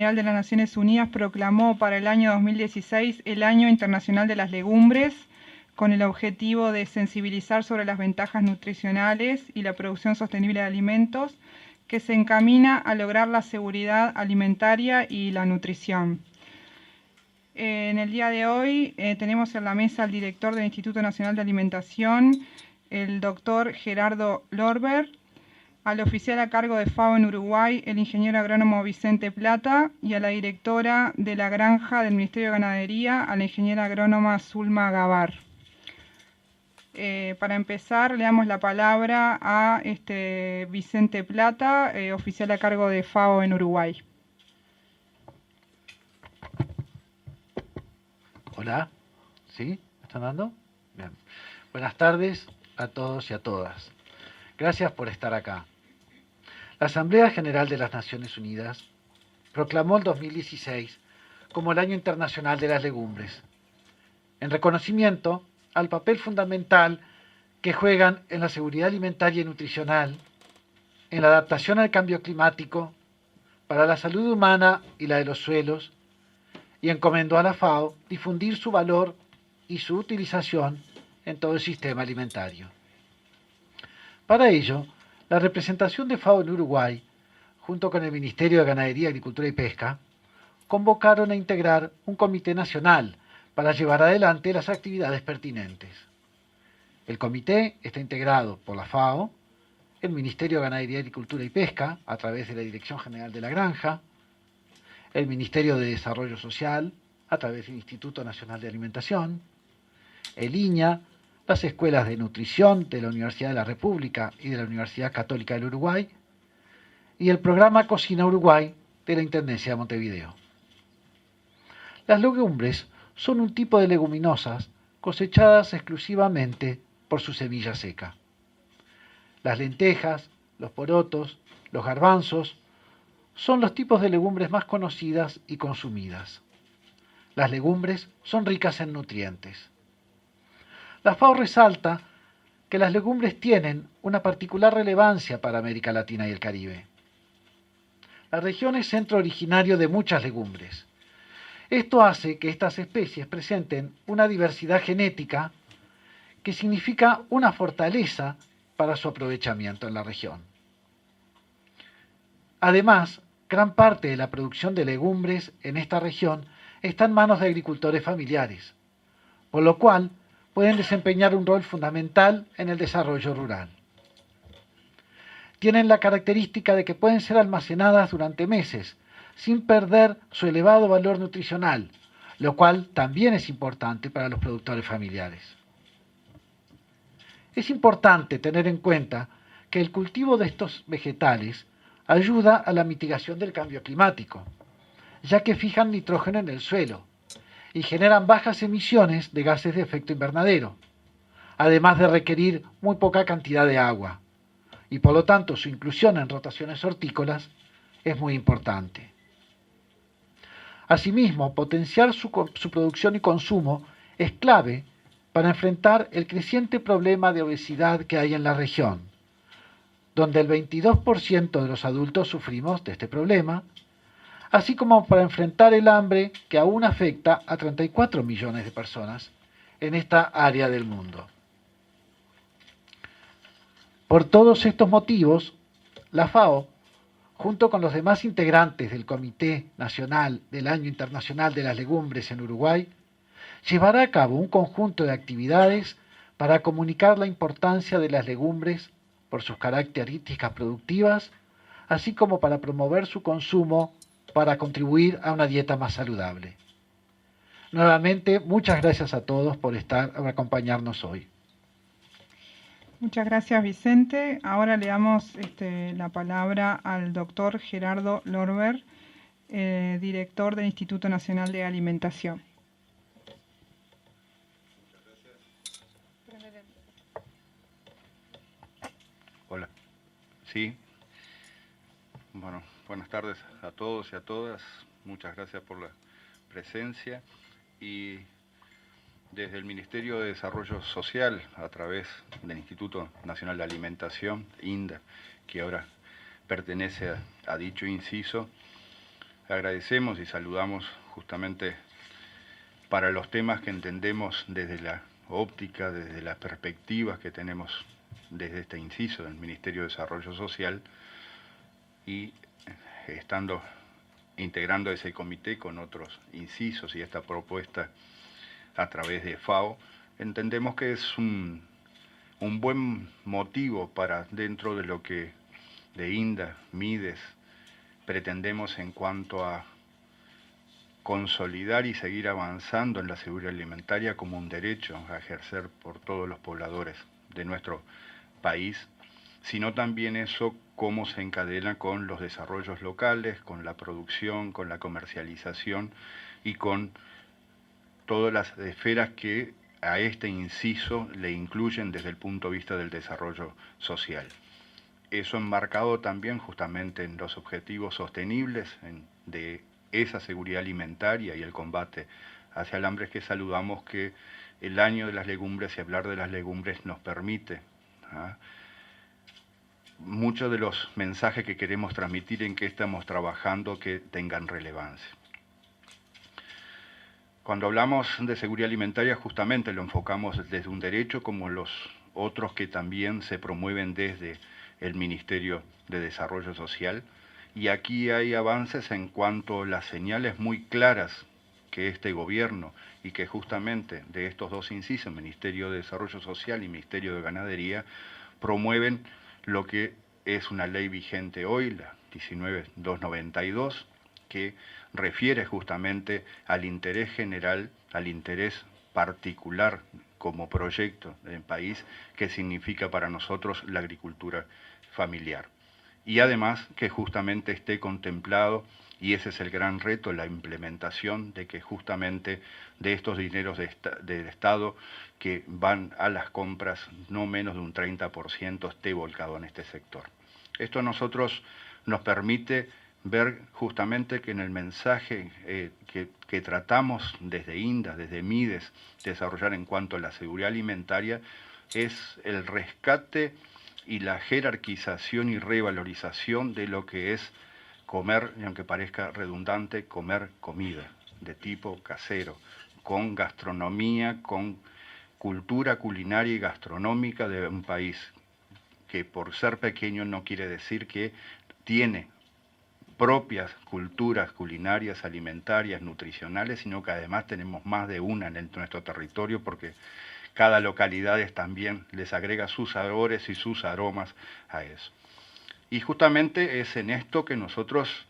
General de las Naciones Unidas proclamó para el año 2016 el Año Internacional de las Legumbres, con el objetivo de sensibilizar sobre las ventajas nutricionales y la producción sostenible de alimentos, que se encamina a lograr la seguridad alimentaria y la nutrición. En el día de hoy tenemos en la mesa al director del Instituto Nacional de Alimentación, el doctor Gerardo Lorber, al oficial a cargo de FAO en Uruguay, el ingeniero agrónomo Vicente Plata, y a la directora de la granja del Ministerio de Ganadería, a la ingeniera agrónoma Zulma Gavar. Para empezar, le damos la palabra a Vicente Plata, oficial a cargo de FAO en Uruguay. Hola, ¿sí? ¿Me están dando? Bien. Buenas tardes a todos y a todas. Gracias por estar acá. La Asamblea General de las Naciones Unidas proclamó el 2016 como el Año Internacional de las Legumbres, en reconocimiento al papel fundamental que juegan en la seguridad alimentaria y nutricional, en la adaptación al cambio climático, para la salud humana y la de los suelos, y encomendó a la FAO difundir su valor y su utilización en todo el sistema alimentario. Para ello, la representación de FAO en Uruguay, junto con el Ministerio de Ganadería, Agricultura y Pesca, convocaron a integrar un comité nacional para llevar adelante las actividades pertinentes. El comité está integrado por la FAO, el Ministerio de Ganadería, Agricultura y Pesca, a través de la Dirección General de la Granja, el Ministerio de Desarrollo Social, a través del Instituto Nacional de Alimentación, el INAH, las escuelas de nutrición de la Universidad de la República y de la Universidad Católica del Uruguay, y el programa Cocina Uruguay de la Intendencia de Montevideo. Las legumbres son un tipo de leguminosas cosechadas exclusivamente por su semilla seca. Las lentejas, los porotos, los garbanzos son los tipos de legumbres más conocidas y consumidas. Las legumbres son ricas en nutrientes. La FAO resalta que las legumbres tienen una particular relevancia para América Latina y el Caribe. La región es centro originario de muchas legumbres. Esto hace que estas especies presenten una diversidad genética que significa una fortaleza para su aprovechamiento en la región. Además, gran parte de la producción de legumbres en esta región está en manos de agricultores familiares, por lo cual pueden desempeñar un rol fundamental en el desarrollo rural. Tienen la característica de que pueden ser almacenadas durante meses, sin perder su elevado valor nutricional, lo cual también es importante para los productores familiares. Es importante tener en cuenta que el cultivo de estos vegetales ayuda a la mitigación del cambio climático, ya que fijan nitrógeno en el suelo y generan bajas emisiones de gases de efecto invernadero, además de requerir muy poca cantidad de agua, y por lo tanto su inclusión en rotaciones hortícolas es muy importante. Asimismo, potenciar su producción y consumo es clave para enfrentar el creciente problema de obesidad que hay en la región, donde el 22% de los adultos sufrimos de este problema, así como para enfrentar el hambre que aún afecta a 34 millones de personas en esta área del mundo. Por todos estos motivos, la FAO, junto con los demás integrantes del Comité Nacional del Año Internacional de las Legumbres en Uruguay, llevará a cabo un conjunto de actividades para comunicar la importancia de las legumbres por sus características productivas, así como para promover su consumo para contribuir a una dieta más saludable. Nuevamente, muchas gracias a todos por acompañarnos hoy. Muchas gracias, Vicente. Ahora le damos la palabra al doctor Gerardo Lorber, director del Instituto Nacional de Alimentación. Hola. Sí. Bueno, buenas tardes a todos y a todas. Muchas gracias por la presencia. Y desde el Ministerio de Desarrollo Social, a través del Instituto Nacional de Alimentación, INDA, que ahora pertenece a dicho inciso, agradecemos y saludamos justamente para los temas que entendemos desde la óptica, desde las perspectivas que tenemos desde este inciso del Ministerio de Desarrollo Social y integrando ese comité con otros incisos y esta propuesta a través de FAO, entendemos que es un buen motivo para, dentro de lo que de INDA, MIDES, pretendemos en cuanto a consolidar y seguir avanzando en la seguridad alimentaria como un derecho a ejercer por todos los pobladores de nuestro país, sino también eso cómo se encadena con los desarrollos locales, con la producción, con la comercialización y con todas las esferas que a este inciso le incluyen desde el punto de vista del desarrollo social. Eso enmarcado también justamente en los objetivos sostenibles de esa seguridad alimentaria y el combate hacia el hambre, es que saludamos que el año de las legumbres y hablar de las legumbres nos permite muchos de los mensajes que queremos transmitir en que estamos trabajando que tengan relevancia. Cuando hablamos de seguridad alimentaria justamente lo enfocamos desde un derecho como los otros que también se promueven desde el Ministerio de Desarrollo Social, y aquí hay avances en cuanto a las señales muy claras que este gobierno y que justamente de estos dos incisos, Ministerio de Desarrollo Social y Ministerio de Ganadería, promueven lo que es una ley vigente hoy, la 19292, que refiere justamente al interés general, al interés particular como proyecto del país, que significa para nosotros la agricultura familiar. Y además que justamente esté contemplado, y ese es el gran reto, la implementación de que justamente de estos dineros del Estado que van a las compras, no menos de un 30% esté volcado en este sector. Esto a nosotros nos permite ver justamente que en el mensaje que tratamos desde INDA, desde MIDES, desarrollar en cuanto a la seguridad alimentaria, es el rescate y la jerarquización y revalorización de lo que es comer, y aunque parezca redundante, comer comida de tipo casero, con gastronomía, con cultura culinaria y gastronómica de un país que por ser pequeño no quiere decir que tiene propias culturas culinarias, alimentarias, nutricionales, sino que además tenemos más de una en nuestro territorio porque cada localidad también les agrega sus sabores y sus aromas a eso. Y justamente es en esto que nosotros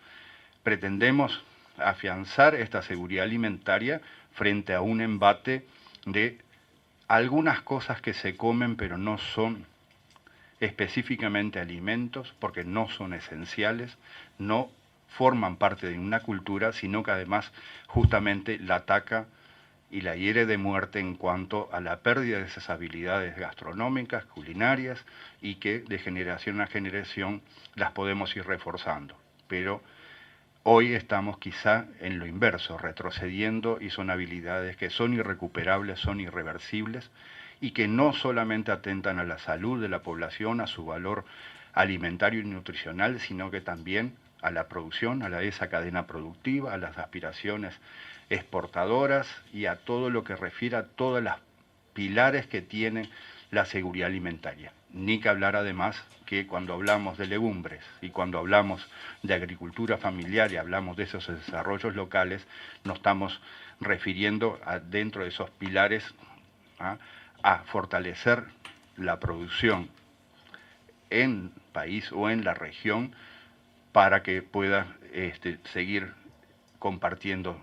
pretendemos afianzar esta seguridad alimentaria frente a un embate de algunas cosas que se comen pero no son específicamente alimentos, porque no son esenciales, no forman parte de una cultura, sino que además justamente la ataca y la hiere de muerte en cuanto a la pérdida de esas habilidades gastronómicas, culinarias, y que de generación a generación las podemos ir reforzando. Pero hoy estamos quizá en lo inverso, retrocediendo, y son habilidades que son irrecuperables, son irreversibles, y que no solamente atentan a la salud de la población, a su valor alimentario y nutricional, sino que también a la producción, a esa cadena productiva, a las aspiraciones exportadoras y a todo lo que refiere a todas las pilares que tiene la seguridad alimentaria. Ni que hablar además que cuando hablamos de legumbres y cuando hablamos de agricultura familiar y hablamos de esos desarrollos locales, nos estamos refiriendo dentro de esos pilares a fortalecer la producción en país o en la región para que pueda seguir compartiendo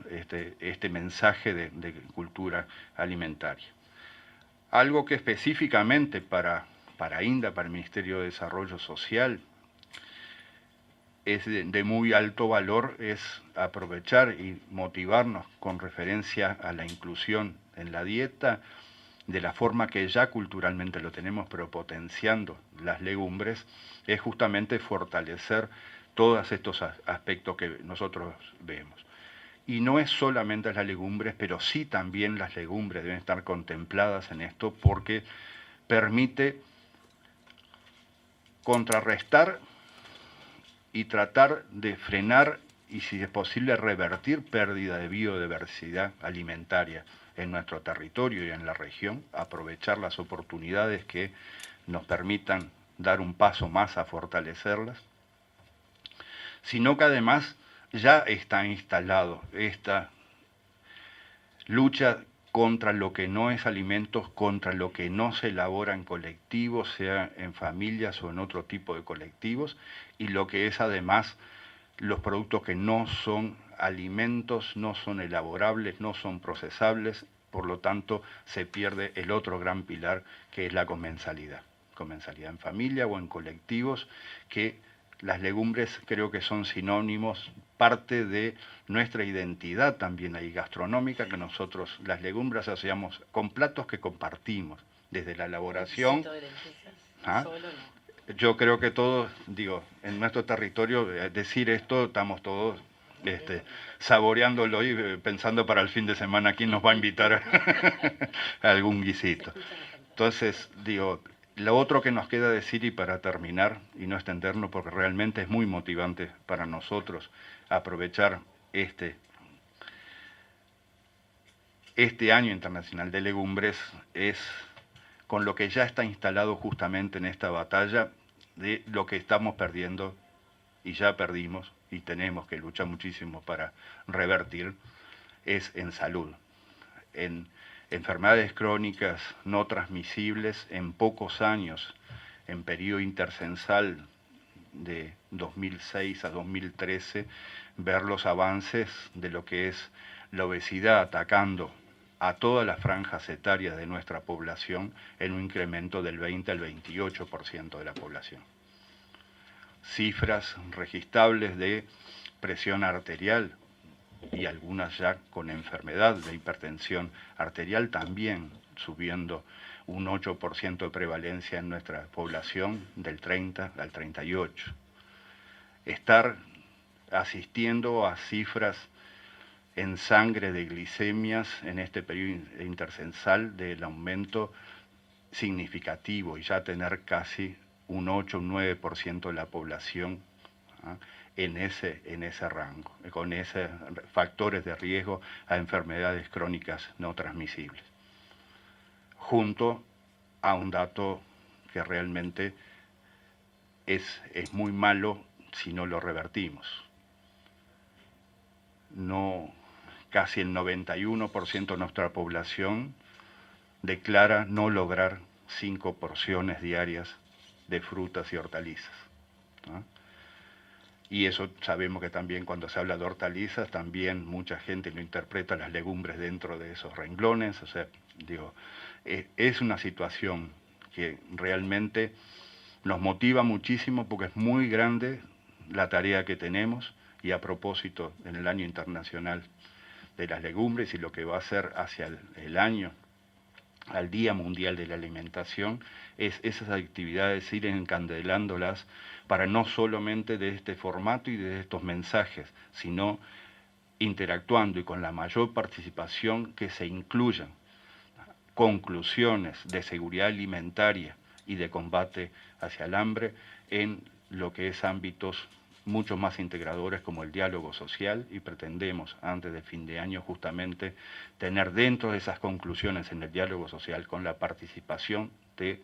este mensaje de cultura alimentaria. Algo que específicamente para INDA, para el Ministerio de Desarrollo Social, es de muy alto valor, es aprovechar y motivarnos con referencia a la inclusión en la dieta, de la forma que ya culturalmente lo tenemos, pero potenciando las legumbres, es justamente fortalecer todos estos aspectos que nosotros vemos. Y no es solamente las legumbres, pero sí también las legumbres deben estar contempladas en esto porque permite contrarrestar y tratar de frenar y si es posible revertir pérdida de biodiversidad alimentaria en nuestro territorio y en la región, aprovechar las oportunidades que nos permitan dar un paso más a fortalecerlas, sino que además ya está instalado esta lucha contra lo que no es alimentos, contra lo que no se elabora en colectivos, sea en familias o en otro tipo de colectivos, y lo que es además los productos que no son alimentos, no son elaborables, no son procesables, por lo tanto se pierde el otro gran pilar que es la comensalidad en familia o en colectivos, que las legumbres creo que son sinónimos, parte de nuestra identidad también ahí gastronómica, que nosotros las legumbres asociamos con platos que compartimos, desde la elaboración. De lentejas. ¿Ah? Solo no. Yo creo que todos, digo, en nuestro territorio, decir esto, estamos todos saboreándolo y pensando para el fin de semana quién nos va a invitar a algún guisito. Entonces, digo, lo otro que nos queda decir, y para terminar y no extendernos, porque realmente es muy motivante para nosotros aprovechar este Año Internacional de Legumbres, es con lo que ya está instalado justamente en esta batalla de lo que estamos perdiendo y ya perdimos y tenemos que luchar muchísimo para revertir, es en salud, en enfermedades crónicas no transmisibles. En pocos años, en periodo intercensal de 2006 a 2013, ver los avances de lo que es la obesidad atacando a todas las franjas etarias de nuestra población en un incremento del 20 al 28% de la población. Cifras registrables de presión arterial, y algunas ya con enfermedad de hipertensión arterial también subiendo un 8% de prevalencia en nuestra población, del 30 al 38. Estar asistiendo a cifras en sangre de glicemias en este periodo intercensal del aumento significativo, y ya tener casi un 8 o un 9% de la población en ese rango, con esos factores de riesgo a enfermedades crónicas no transmisibles. Junto a un dato que realmente es muy malo si no lo revertimos. Casi el 91% de nuestra población declara no lograr 5 porciones diarias de frutas y hortalizas, ¿no? Y eso sabemos que también cuando se habla de hortalizas, también mucha gente no interpreta las legumbres dentro de esos renglones. O sea, digo, es una situación que realmente nos motiva muchísimo porque es muy grande la tarea que tenemos, y a propósito, en el Año Internacional de las Legumbres y lo que va a ser hacia el año, al Día Mundial de la Alimentación, es esas actividades, ir encandelándolas para no solamente de este formato y de estos mensajes, sino interactuando y con la mayor participación, que se incluyan conclusiones de seguridad alimentaria y de combate hacia el hambre en lo que es ámbitos mucho más integradores como el diálogo social, y pretendemos antes del fin de año justamente tener dentro de esas conclusiones en el diálogo social, con la participación de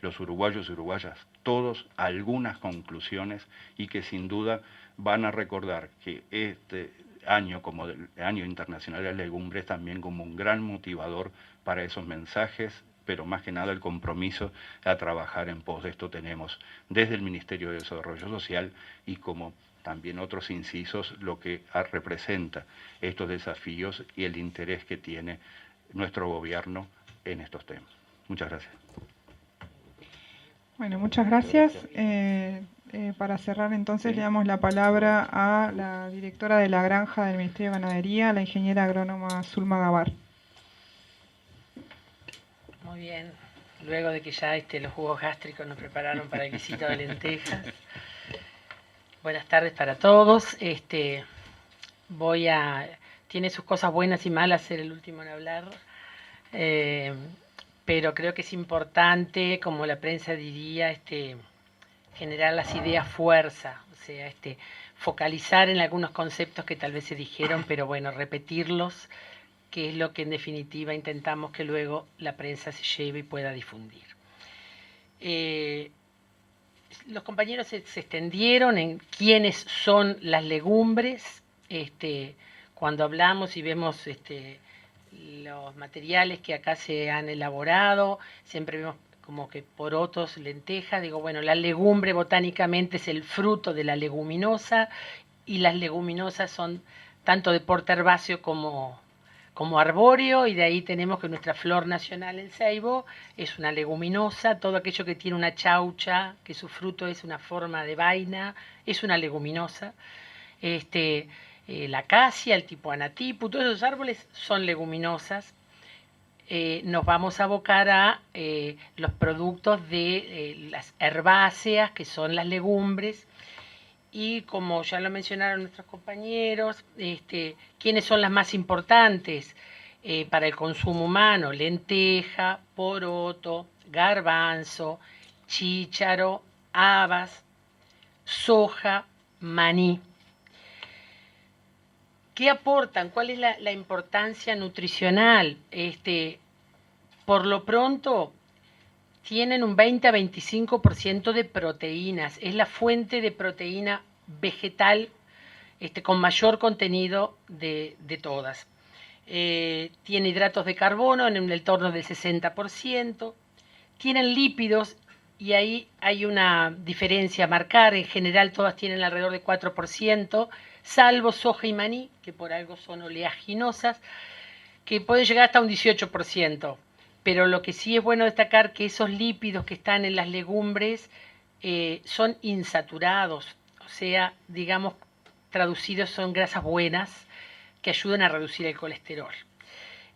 los uruguayos y uruguayas, todos, algunas conclusiones, y que sin duda van a recordar que este año, como el Año Internacional de las Legumbres, también como un gran motivador para esos mensajes, pero más que nada el compromiso a trabajar en pos de esto tenemos desde el Ministerio de Desarrollo Social, y como también otros incisos, lo que representa estos desafíos y el interés que tiene nuestro gobierno en estos temas. Muchas gracias. Bueno, muchas gracias. Para cerrar entonces, le damos la palabra a la directora de la granja del Ministerio de Ganadería, la ingeniera agrónoma Zulma Gavar. Muy bien, luego de que ya los jugos gástricos nos prepararon para el guisito de lentejas. Buenas tardes para todos. Tiene sus cosas buenas y malas ser el último en hablar, pero creo que es importante, como la prensa diría, generar las ideas fuerza, o sea, focalizar en algunos conceptos que tal vez se dijeron, pero bueno, repetirlos, que es lo que en definitiva intentamos que luego la prensa se lleve y pueda difundir. Los compañeros se extendieron en quiénes son las legumbres. Cuando hablamos y vemos los materiales que acá se han elaborado, siempre vemos como que porotos, lentejas. Digo, bueno, la legumbre botánicamente es el fruto de la leguminosa, y las leguminosas son tanto de porte herbáceo como arbóreo, y de ahí tenemos que nuestra flor nacional, el ceibo, es una leguminosa. Todo aquello que tiene una chaucha, que su fruto es una forma de vaina, es una leguminosa. La acacia, el tipo anatipu, todos esos árboles son leguminosas. Nos vamos a abocar a los productos de las herbáceas, que son las legumbres. Y como ya lo mencionaron nuestros compañeros, ¿quiénes son las más importantes para el consumo humano? Lenteja, poroto, garbanzo, chícharo, habas, soja, maní. ¿Qué aportan? ¿Cuál es la importancia nutricional? Por lo pronto, tienen un 20 a 25% de proteínas. Es la fuente de proteína vegetal con mayor contenido de todas. Tiene hidratos de carbono en el torno del 60%. Tienen lípidos, y ahí hay una diferencia a marcar. En general todas tienen alrededor de 4%, salvo soja y maní, que por algo son oleaginosas, que pueden llegar hasta un 18%. Pero lo que sí es bueno destacar que esos lípidos que están en las legumbres son insaturados, o sea, digamos, traducidos, son grasas buenas que ayudan a reducir el colesterol.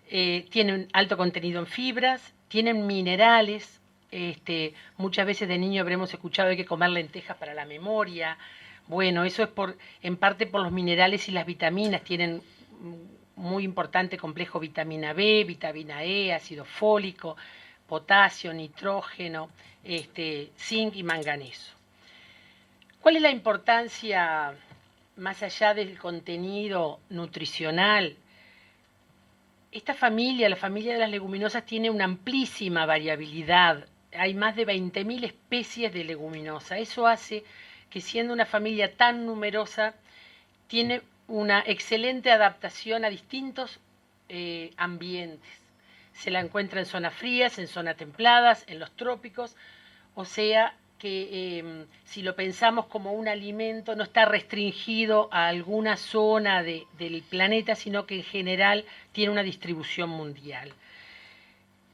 Tienen alto contenido en fibras, tienen minerales. Muchas veces de niño habremos escuchado que hay que comer lentejas para la memoria. Bueno, eso es en parte por los minerales y las vitaminas. Tienen muy importante complejo vitamina B, vitamina E, ácido fólico, potasio, nitrógeno, zinc y manganeso. ¿Cuál es la importancia, más allá del contenido nutricional? Esta familia, la familia de las leguminosas, tiene una amplísima variabilidad. Hay más de 20.000 especies de leguminosa. Eso hace que, siendo una familia tan numerosa, tiene una excelente adaptación a distintos ambientes. Se la encuentra en zonas frías, en zonas templadas, en los trópicos. O sea que si lo pensamos como un alimento, no está restringido a alguna zona del planeta, sino que en general tiene una distribución mundial.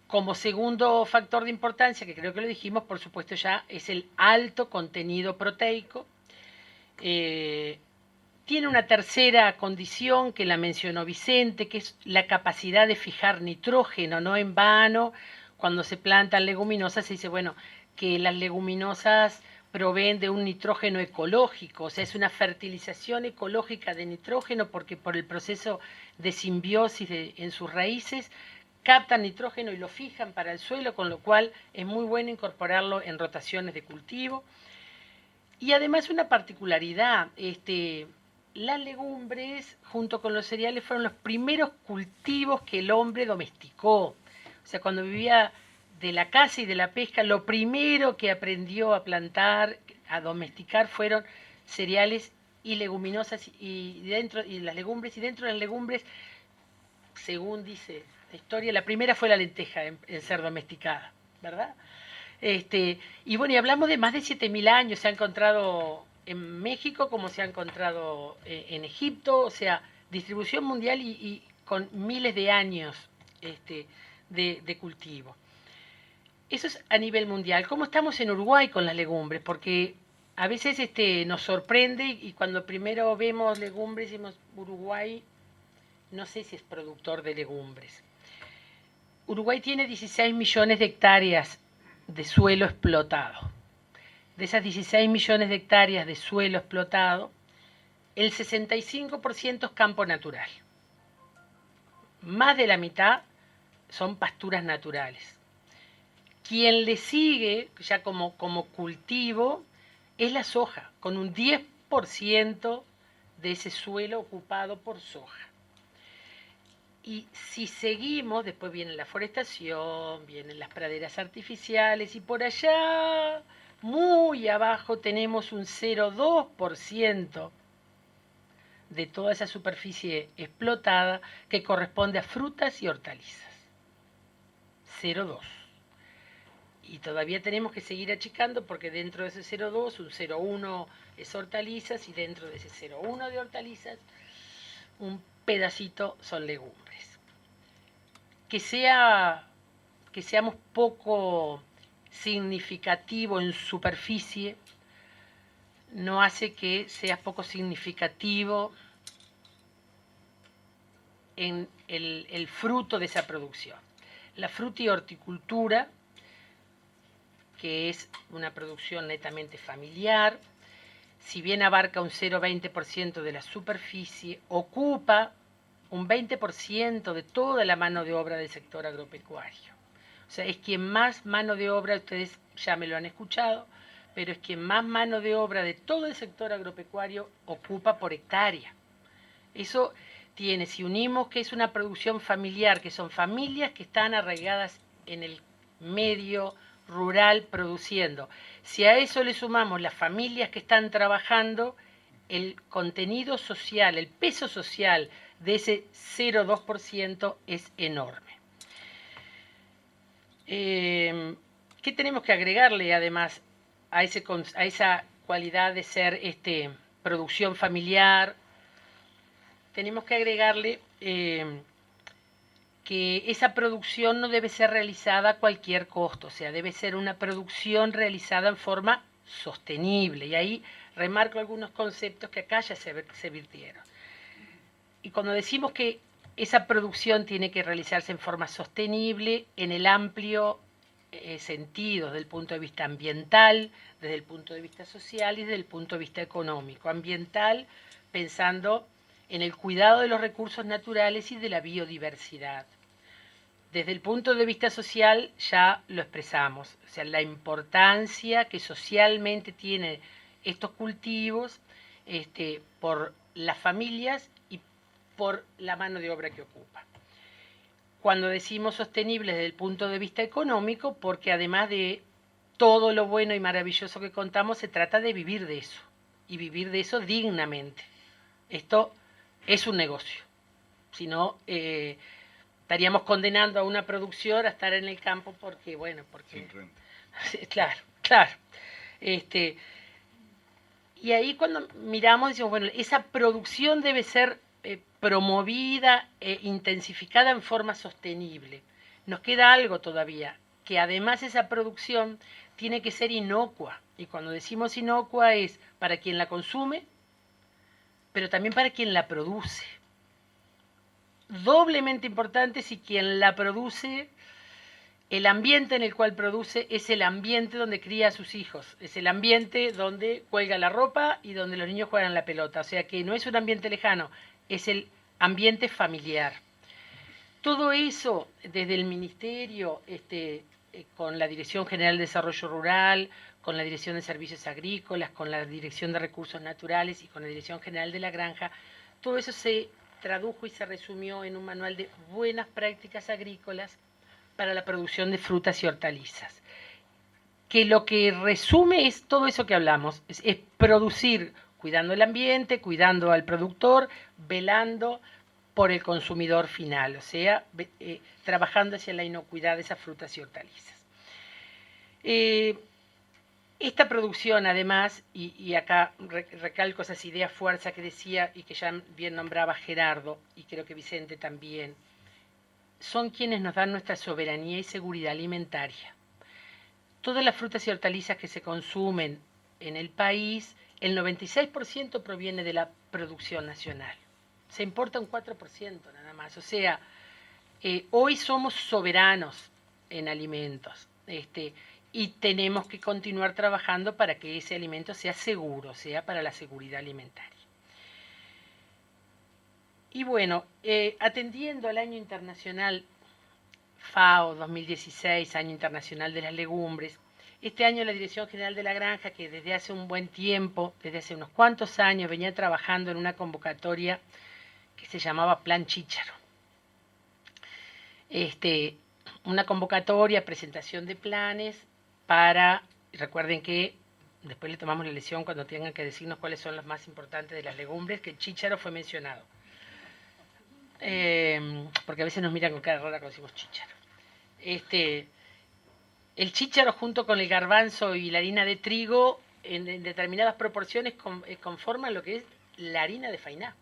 Como segundo factor de importancia, que creo que lo dijimos, por supuesto ya, es el alto contenido proteico. Tiene una tercera condición que la mencionó Vicente, que es la capacidad de fijar nitrógeno. No en vano, cuando se plantan leguminosas se dice, bueno, que las leguminosas proveen de un nitrógeno ecológico, o sea, es una fertilización ecológica de nitrógeno, porque por el proceso de simbiosis en sus raíces captan nitrógeno y lo fijan para el suelo, con lo cual es muy bueno incorporarlo en rotaciones de cultivo. Y además una particularidad, las legumbres junto con los cereales fueron los primeros cultivos que el hombre domesticó. O sea, cuando vivía de la caza y de la pesca, lo primero que aprendió a plantar, a domesticar, fueron cereales y leguminosas y las legumbres. Y dentro de las legumbres, según dice la historia, la primera fue la lenteja en ser domesticada, ¿verdad? Y bueno, y hablamos de más de 7.000 años. Se ha encontrado en México como se ha encontrado en Egipto, o sea, distribución mundial y con miles de años de cultivo. Eso es a nivel mundial. ¿Cómo estamos en Uruguay con las legumbres? Porque a veces nos sorprende, y cuando primero vemos legumbres decimos, Uruguay no sé si es productor de legumbres. Uruguay tiene 16 millones de hectáreas de suelo explotado. De esas 16 millones de hectáreas de suelo explotado, el 65% es campo natural. Más de la mitad son pasturas naturales. Quien le sigue, ya como cultivo, es la soja, con un 10% de ese suelo ocupado por soja. Y si seguimos, después viene la forestación, vienen las praderas artificiales y por allá, muy abajo, tenemos un 0,2% de toda esa superficie explotada que corresponde a frutas y hortalizas. 0,2. Y todavía tenemos que seguir achicando porque dentro de ese 0,2, un 0,1 es hortalizas y dentro de ese 0,1 de hortalizas, un pedacito son legumbres. Que seamos poco significativo en superficie no hace que seas poco significativo en el fruto de esa producción. La fruta y horticultura, que es una producción netamente familiar, si bien abarca un 0,20% de la superficie, ocupa un 20% de toda la mano de obra del sector agropecuario. O sea, es quien más mano de obra, ustedes ya me lo han escuchado, pero es quien más mano de obra de todo el sector agropecuario ocupa por hectárea. Eso tiene, si unimos que es una producción familiar, que son familias que están arraigadas en el medio rural produciendo, si a eso le sumamos las familias que están trabajando, el contenido social, el peso social de ese 0,2% es enorme. ¿Qué tenemos que agregarle además a esa cualidad de ser producción familiar? Tenemos que agregarle que esa producción no debe ser realizada a cualquier costo, o sea, debe ser una producción realizada en forma sostenible. Y ahí remarco algunos conceptos que acá ya se virtieron. Y cuando decimos que esa producción tiene que realizarse en forma sostenible, en el amplio sentido, desde el punto de vista ambiental, desde el punto de vista social y desde el punto de vista económico. Ambiental, pensando en el cuidado de los recursos naturales y de la biodiversidad. Desde el punto de vista social ya lo expresamos, o sea, la importancia que socialmente tienen estos cultivos por las familias y por la mano de obra que ocupa. Cuando decimos sostenible desde el punto de vista económico, porque además de todo lo bueno y maravilloso que contamos, se trata de vivir de eso, y vivir de eso dignamente. Esto es un negocio, si no estaríamos condenando a una producción a estar en el campo porque, bueno, porque... Sin renta. Claro, claro. Y ahí cuando miramos, decimos, bueno, esa producción debe ser promovida e intensificada en forma sostenible. Nos queda algo todavía, que además esa producción tiene que ser inocua. Y cuando decimos inocua es para quien la consume, pero también para quien la produce. Doblemente importante si quien la produce, el ambiente en el cual produce es el ambiente donde cría a sus hijos, es el ambiente donde cuelga la ropa y donde los niños juegan la pelota. O sea que no es un ambiente lejano, es el ambiente familiar. Todo eso desde el Ministerio, con la Dirección General de Desarrollo Rural, con la Dirección de Servicios Agrícolas, con la Dirección de Recursos Naturales y con la Dirección General de la Granja, todo eso se tradujo y se resumió en un manual de buenas prácticas agrícolas para la producción de frutas y hortalizas. Que lo que resume es todo eso que hablamos, es producir cuidando el ambiente, cuidando al productor, velando por el consumidor final, o sea, trabajando hacia la inocuidad de esas frutas y hortalizas. Esta producción, además, y acá recalco esas ideas fuerza que decía y que ya bien nombraba Gerardo, y creo que Vicente también, son quienes nos dan nuestra soberanía y seguridad alimentaria. Todas las frutas y hortalizas que se consumen en el país, el 96% proviene de la producción nacional. Se importa un 4% nada más. O sea, hoy somos soberanos en alimentos. Y tenemos que continuar trabajando para que ese alimento sea seguro, sea para la seguridad alimentaria. Y bueno, atendiendo al Año Internacional FAO 2016, Año Internacional de las Legumbres, Este año la Dirección General de la Granja, que desde hace un buen tiempo, desde hace unos cuantos años, venía trabajando en una convocatoria que se llamaba Plan Chícharo. Una convocatoria, presentación de planes para, recuerden que después le tomamos la lección cuando tengan que decirnos cuáles son los más importantes de las legumbres, que el chícharo fue mencionado. Porque a veces nos miran con cara rara cuando decimos chícharo. El chícharo junto con el garbanzo y la harina de trigo en determinadas proporciones conforman lo que es la harina de fainá.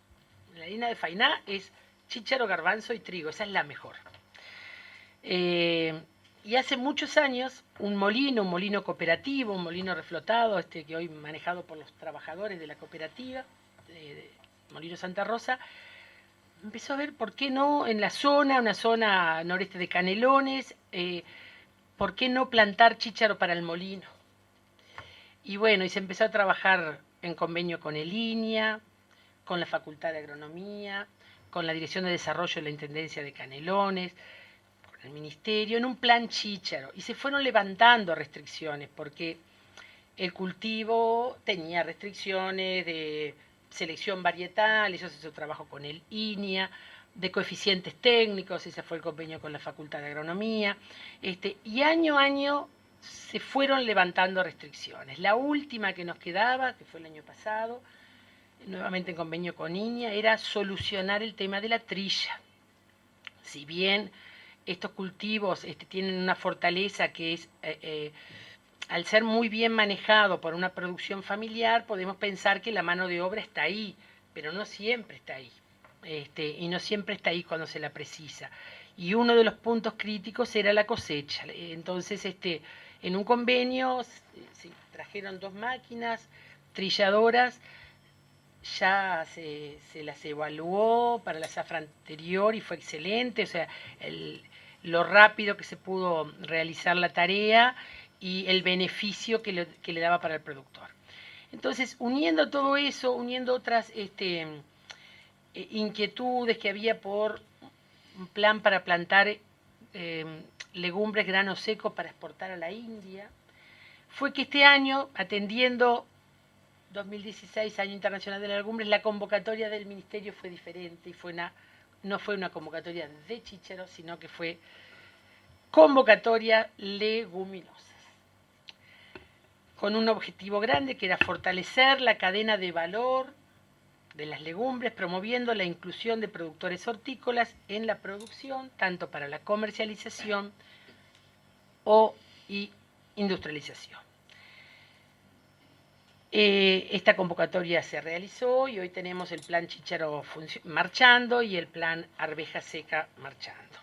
La harina de fainá es chícharo, garbanzo y trigo, esa es la mejor. Y hace muchos años un molino cooperativo, un molino reflotado, que hoy manejado por los trabajadores de la cooperativa, de Molino Santa Rosa, empezó a ver por qué no en una zona noreste de Canelones, por qué no plantar chícharo para el molino. Y bueno, y se empezó a trabajar en convenio con el INIA, con la Facultad de Agronomía, con la Dirección de Desarrollo de la Intendencia de Canelones, el ministerio, en un plan chícharo, y se fueron levantando restricciones, porque el cultivo tenía restricciones de selección varietal, eso se hizo trabajo con el INIA, de coeficientes técnicos, ese fue el convenio con la Facultad de Agronomía, y año a año se fueron levantando restricciones. La última que nos quedaba, que fue el año pasado, nuevamente en convenio con INIA, era solucionar el tema de la trilla. Si bien estos cultivos tienen una fortaleza que es, al ser muy bien manejado por una producción familiar, podemos pensar que la mano de obra está ahí, pero no siempre está ahí, y no siempre está ahí cuando se la precisa. Y uno de los puntos críticos era la cosecha. Entonces, en un convenio se trajeron 2 máquinas trilladoras, ya se las evaluó para la zafra anterior y fue excelente, o sea, lo rápido que se pudo realizar la tarea y el beneficio que le daba para el productor. Entonces, uniendo todo eso, uniendo otras inquietudes que había por un plan para plantar legumbres grano seco para exportar a la India, fue que este año, atendiendo 2016, Año Internacional de las Legumbres, la convocatoria del Ministerio fue diferente y no fue una convocatoria de chícharo, sino que fue convocatoria leguminosas, con un objetivo grande que era fortalecer la cadena de valor de las legumbres, promoviendo la inclusión de productores hortícolas en la producción, tanto para la comercialización y industrialización. Esta convocatoria se realizó y hoy tenemos el plan chícharo marchando y el plan arveja seca marchando.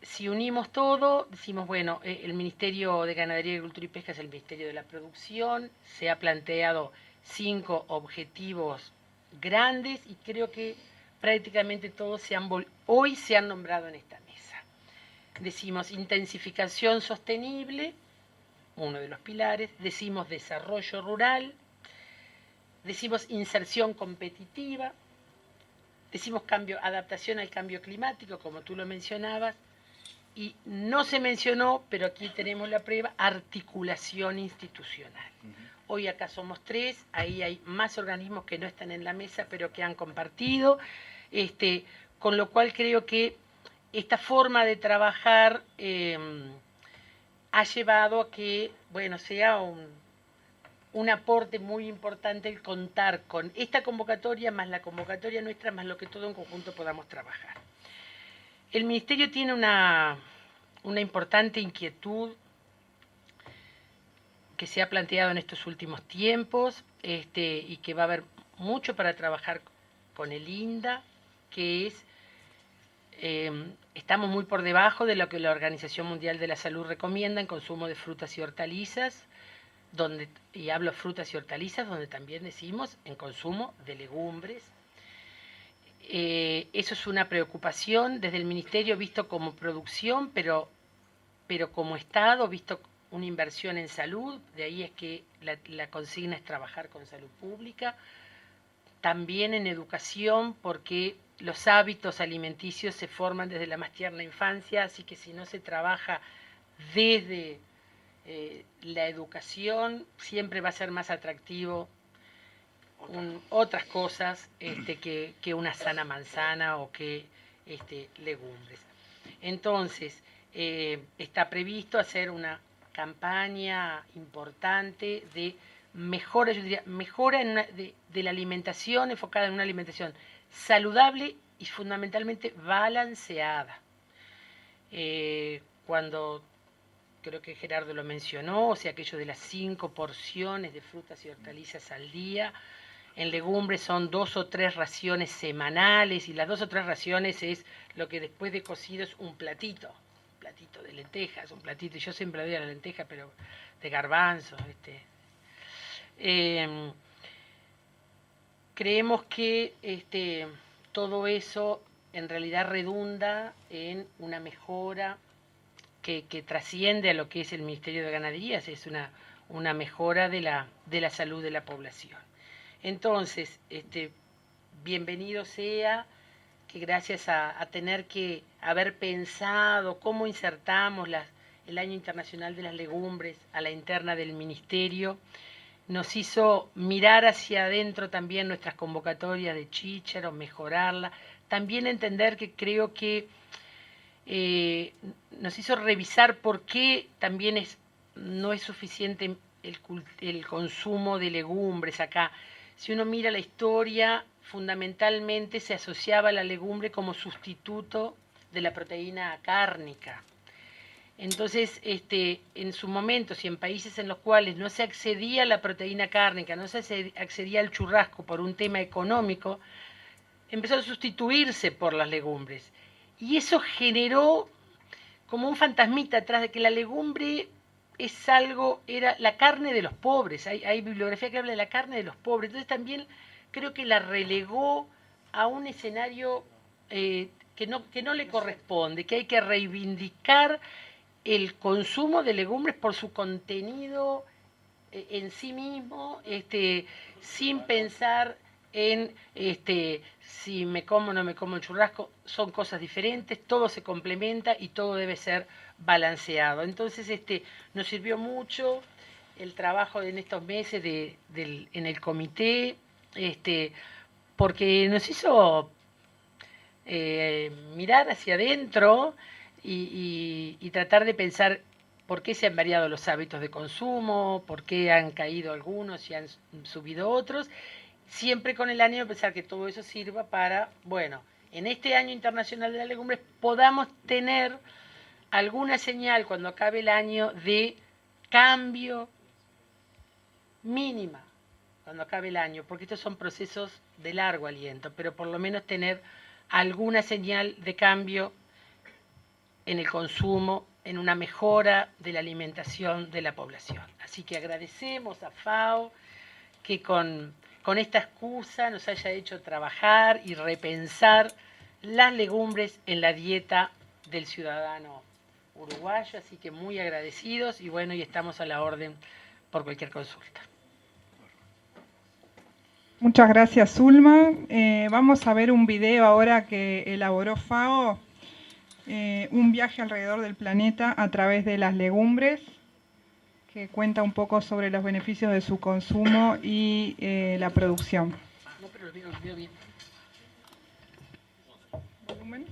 Si unimos todo, decimos, bueno, el Ministerio de Ganadería, Agricultura y Pesca es el Ministerio de la Producción, se ha planteado 5 objetivos grandes y creo que prácticamente todos hoy se han nombrado en esta mesa. Decimos intensificación sostenible, uno de los pilares, decimos desarrollo rural, decimos inserción competitiva, decimos adaptación al cambio climático, como tú lo mencionabas, y no se mencionó, pero aquí tenemos la prueba, articulación institucional. Hoy acá somos 3, ahí hay más organismos que no están en la mesa, pero que han compartido, con lo cual creo que esta forma de trabajar ha llevado a que, bueno, sea un aporte muy importante el contar con esta convocatoria, más la convocatoria nuestra, más lo que todo en conjunto podamos trabajar. El Ministerio tiene una importante inquietud que se ha planteado en estos últimos tiempos y que va a haber mucho para trabajar con el INDA, que es, estamos muy por debajo de lo que la Organización Mundial de la Salud recomienda en consumo de frutas y hortalizas, y hablo de frutas y hortalizas, donde también decimos en consumo de legumbres. Eso es una preocupación desde el Ministerio visto como producción, pero como Estado visto una inversión en salud, de ahí es que la consigna es trabajar con salud pública, también en educación, porque los hábitos alimenticios se forman desde la más tierna infancia, así que si no se trabaja desde la educación siempre va a ser más atractivo otras cosas que una sana manzana o que legumbres. Entonces, está previsto hacer una campaña importante de mejora, yo diría, mejora de la alimentación, enfocada en una alimentación saludable y fundamentalmente balanceada. Cuando, creo que Gerardo lo mencionó, o sea, aquello de las 5 porciones de frutas y hortalizas al día, en legumbres son 2 o 3 raciones semanales, y las 2 o 3 raciones es lo que después de cocido es un platito de lentejas, un platito, yo siempre doy a la lenteja, pero de garbanzos. Creemos que todo eso en realidad redunda en una mejora que trasciende a lo que es el Ministerio de Ganaderías, es una mejora de la salud de la población. Entonces, bienvenido sea que gracias a tener que haber pensado cómo insertamos el Año Internacional de las Legumbres a la interna del Ministerio, nos hizo mirar hacia adentro también nuestras convocatorias de chícharo, mejorarla, también entender que creo que nos hizo revisar por qué también no es suficiente el consumo de legumbres acá. Si uno mira la historia, fundamentalmente se asociaba la legumbre como sustituto de la proteína cárnica. Entonces, en su momento, si en países en los cuales no se accedía a la proteína cárnica, no se accedía al churrasco por un tema económico, empezó a sustituirse por las legumbres. Y eso generó como un fantasmita atrás de que la legumbre era la carne de los pobres. Hay bibliografía que habla de la carne de los pobres. Entonces también creo que la relegó a un escenario que no le corresponde, que hay que reivindicar el consumo de legumbres por su contenido en sí mismo, sin pensar en si me como o no me como el churrasco. Son cosas diferentes, todo se complementa y todo debe ser balanceado. Entonces nos sirvió mucho el trabajo en estos meses en el comité, porque nos hizo mirar hacia adentro y tratar de pensar por qué se han variado los hábitos de consumo, por qué han caído algunos y han subido otros, siempre con el ánimo de pensar que todo eso sirva para, bueno, en este Año Internacional de las Legumbres podamos tener alguna señal cuando acabe el año de cambio mínima, cuando acabe el año, porque estos son procesos de largo aliento, pero por lo menos tener alguna señal de cambio en el consumo, en una mejora de la alimentación de la población. Así que agradecemos a FAO que con esta excusa nos haya hecho trabajar y repensar las legumbres en la dieta del ciudadano uruguayo, así que muy agradecidos y bueno, y estamos a la orden por cualquier consulta. Muchas gracias, Zulma. Vamos a ver un video ahora que elaboró FAO, un viaje alrededor del planeta a través de las legumbres, que cuenta un poco sobre los beneficios de su consumo y la producción. No, pero lo veo bien. ¿Volumen?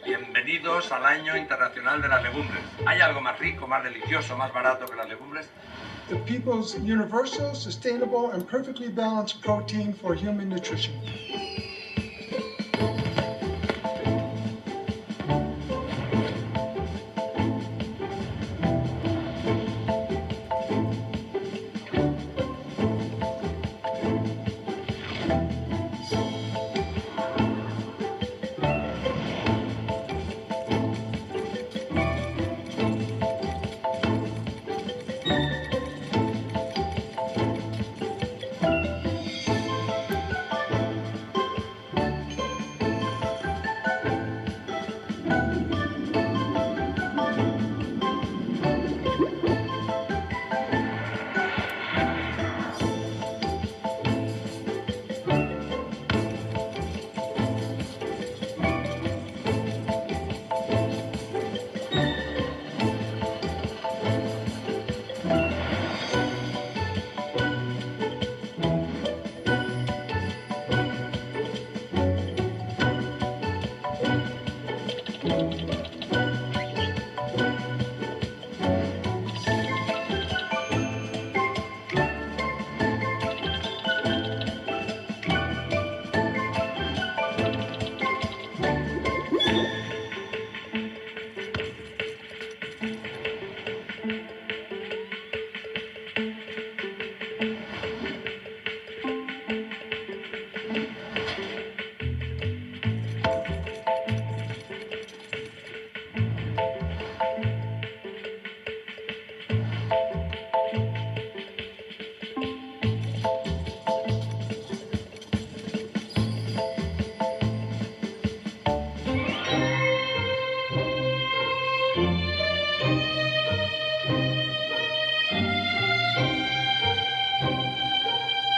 Bienvenidos al Año Internacional de las Legumbres. ¿Hay algo más rico, más delicioso, más barato que las legumbres? The people's universal, sustainable, and perfectly balanced protein for human nutrition.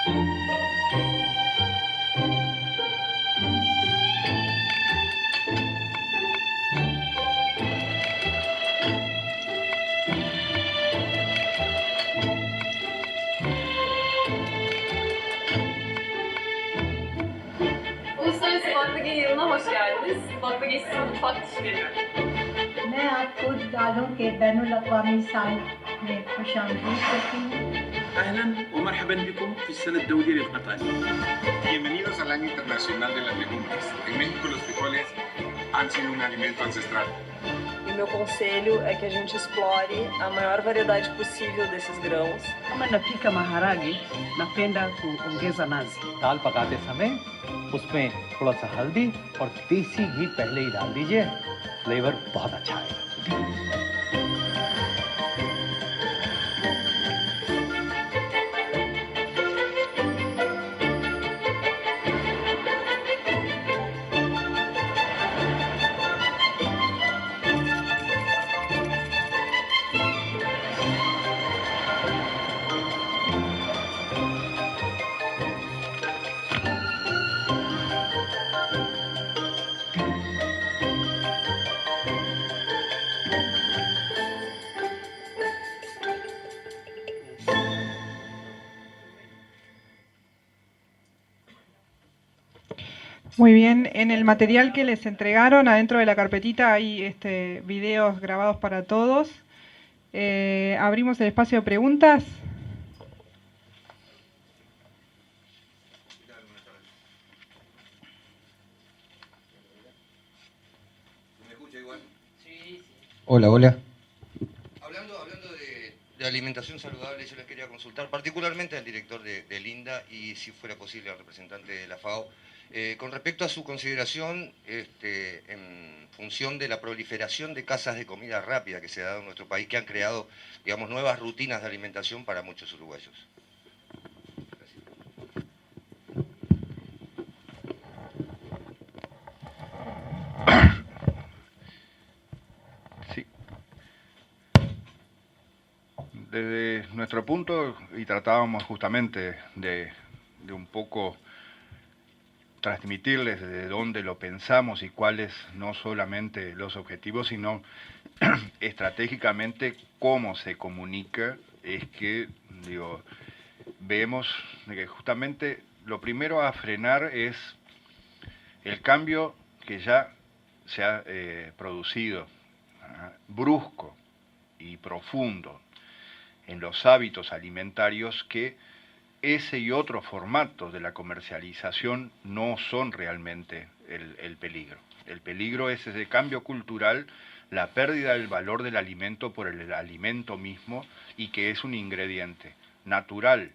Uluslararası Baklagil Yılı'na hoş geldiniz. Baklagil size mutfak dişleri. मैं आपको दालों के बैनुल-अक़वामी साल में खुशामदीद करती हूँ। أهلا ومرحبا بكم في السنة الدولية للقطن. Bienvenidos al Año Internacional de las Legumbres. En México los frijoles han sido un alimento ancestral. E meu conselho é que a gente explore a maior variedade possível desses grãos. Kama napika maharage, napenda kuongeza nazi. दाल पकाते समय उसमें थोड़ा सा हल्दी और देसी घी पहले ही डाल दीजिए, फ्लेवर बहुत अच्छा है। Muy bien, en el material que les entregaron, adentro de la carpetita hay videos grabados para todos. Abrimos el espacio de preguntas. ¿Me escucha igual? Sí. Hola, hola. Hablando de alimentación saludable, yo les quería consultar, particularmente al director de Linda y, si fuera posible, al representante de la FAO, con respecto a su consideración en función de la proliferación de casas de comida rápida que se ha dado en nuestro país, que han creado, digamos, nuevas rutinas de alimentación para muchos uruguayos. Sí. Desde nuestro punto, y tratábamos justamente de un poco transmitirles de dónde lo pensamos y cuáles no solamente los objetivos, sino estratégicamente cómo se comunica, es que, digo, vemos que justamente lo primero a frenar es el cambio que ya se ha producido, brusco y profundo, en los hábitos alimentarios, que ese y otros formatos de la comercialización no son realmente el peligro. El peligro es ese cambio cultural, la pérdida del valor del alimento por el alimento mismo, y que es un ingrediente natural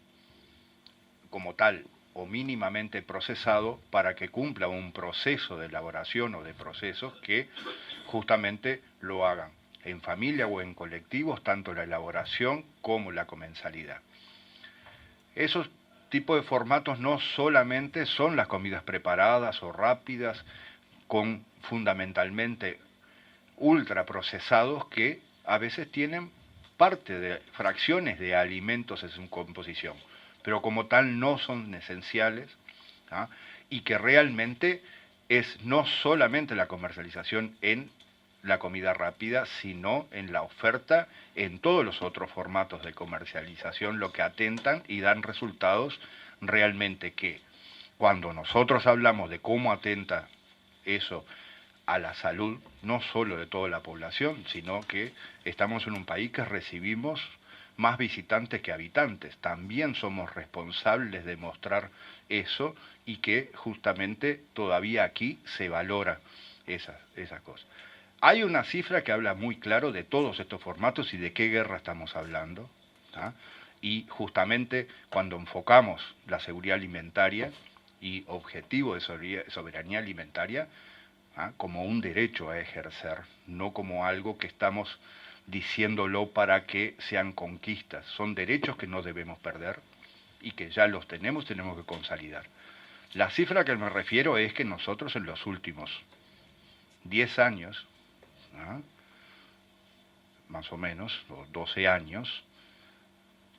como tal o mínimamente procesado para que cumpla un proceso de elaboración o de procesos que justamente lo hagan en familia o en colectivos, tanto la elaboración como la comensalidad. Esos tipos de formatos no solamente son las comidas preparadas o rápidas, con fundamentalmente ultraprocesados que a veces tienen parte de fracciones de alimentos en su composición, pero como tal no son esenciales, y que realmente es no solamente la comercialización en la comida rápida, sino en la oferta en todos los otros formatos de comercialización, lo que atentan y dan resultados realmente que, cuando nosotros hablamos de cómo atenta eso a la salud, no solo de toda la población, sino que estamos en un país que recibimos más visitantes que habitantes. También somos responsables de mostrar eso, y que justamente todavía aquí se valora esas cosas. Hay una cifra que habla muy claro de todos estos formatos y de qué guerra estamos hablando, y justamente cuando enfocamos la seguridad alimentaria y objetivo de soberanía alimentaria como un derecho a ejercer, no como algo que estamos diciéndolo para que sean conquistas. Son derechos que no debemos perder y que ya los tenemos que consolidar. La cifra a que me refiero es que nosotros en los últimos 10 años, más o menos, o 12 años,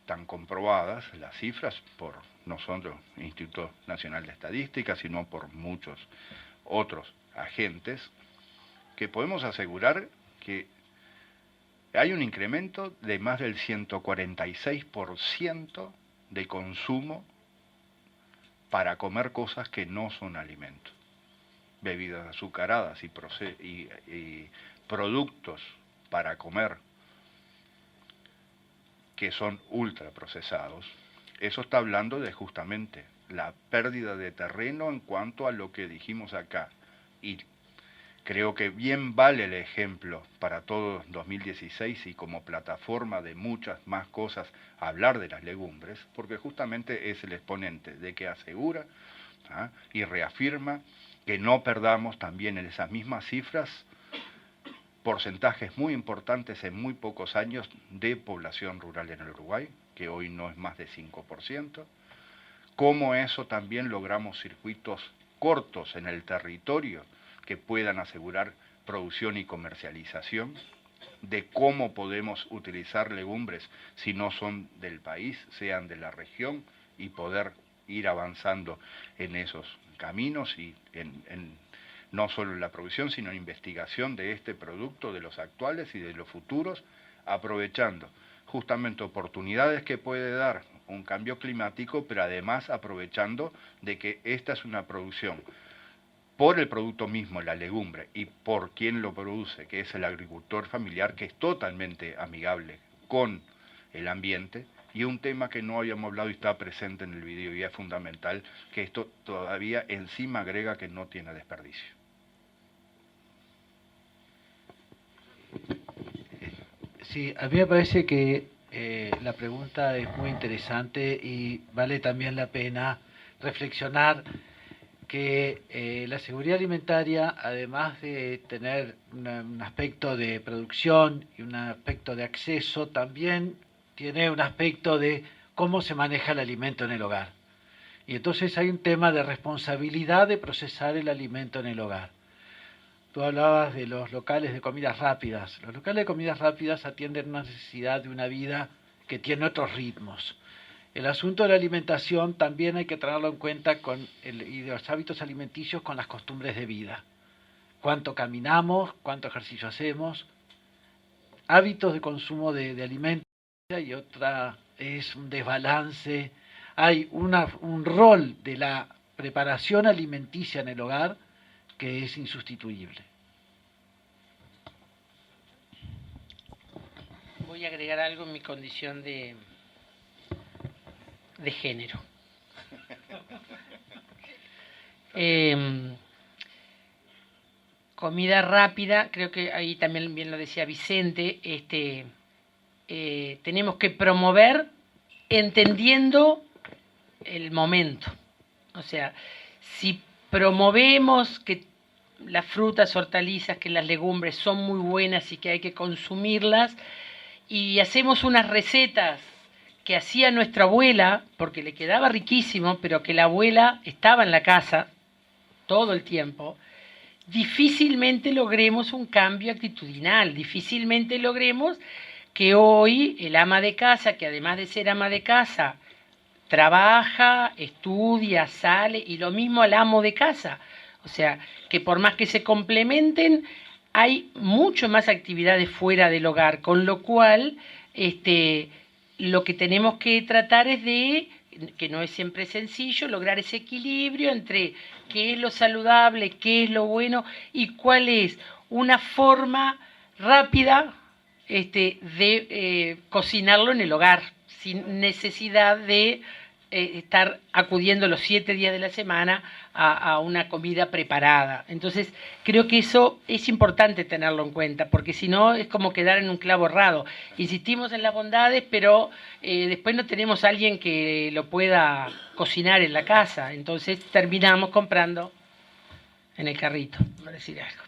están comprobadas las cifras por no solo el Instituto Nacional de Estadística, sino por muchos otros agentes, que podemos asegurar que hay un incremento de más del 146% de consumo para comer cosas que no son alimentos. Bebidas azucaradas y productos para comer que son ultraprocesados. Eso está hablando de justamente la pérdida de terreno en cuanto a lo que dijimos acá. Y creo que bien vale el ejemplo para todo 2016 y como plataforma de muchas más cosas hablar de las legumbres, porque justamente es el exponente de que asegura y reafirma que no perdamos también en esas mismas cifras porcentajes muy importantes en muy pocos años de población rural en el Uruguay, que hoy no es más de 5%, cómo eso también logramos circuitos cortos en el territorio que puedan asegurar producción y comercialización, de cómo podemos utilizar legumbres si no son del país, sean de la región, y poder ir avanzando en esos caminos y no solo en la producción, sino en investigación de este producto, de los actuales y de los futuros, aprovechando justamente oportunidades que puede dar un cambio climático, pero además aprovechando de que esta es una producción por el producto mismo, la legumbre, y por quien lo produce, que es el agricultor familiar, que es totalmente amigable con el ambiente, y un tema que no habíamos hablado y está presente en el video y es fundamental, que esto todavía encima agrega que no tiene desperdicio. Sí, a mí me parece que la pregunta es muy interesante y vale también la pena reflexionar que la seguridad alimentaria, además de tener un aspecto de producción y un aspecto de acceso, también tiene un aspecto de cómo se maneja el alimento en el hogar. Y entonces hay un tema de responsabilidad de procesar el alimento en el hogar. Tú hablabas de los locales de comidas rápidas. Los locales de comidas rápidas atienden una necesidad de una vida que tiene otros ritmos. El asunto de la alimentación también hay que tenerlo en cuenta y de los hábitos alimenticios con las costumbres de vida. Cuánto caminamos, cuánto ejercicio hacemos, hábitos de consumo de alimentos, y otra es un desbalance. Hay un rol de la preparación alimenticia en el hogar que es insustituible. Voy a agregar algo en mi condición de género. Comida rápida, creo que ahí también bien lo decía Vicente, tenemos que promover entendiendo el momento. O sea, si promovemos que las frutas, hortalizas, que las legumbres son muy buenas y que hay que consumirlas, y hacemos unas recetas que hacía nuestra abuela, porque le quedaba riquísimo, pero que la abuela estaba en la casa todo el tiempo, difícilmente logremos un cambio actitudinal, difícilmente logremos que hoy el ama de casa, que además de ser ama de casa, trabaja, estudia, sale, y lo mismo al amo de casa. O sea, que por más que se complementen, hay mucho más actividades fuera del hogar, con lo cual lo que tenemos que tratar es de, que no es siempre sencillo, lograr ese equilibrio entre qué es lo saludable, qué es lo bueno y cuál es una forma rápida de cocinarlo en el hogar, sin necesidad de estar acudiendo los 7 días de la semana a una comida preparada. Entonces, creo que eso es importante tenerlo en cuenta, porque si no es como quedar en un clavo errado. Insistimos en las bondades, pero después no tenemos a alguien que lo pueda cocinar en la casa, entonces terminamos comprando en el carrito, por decir algo.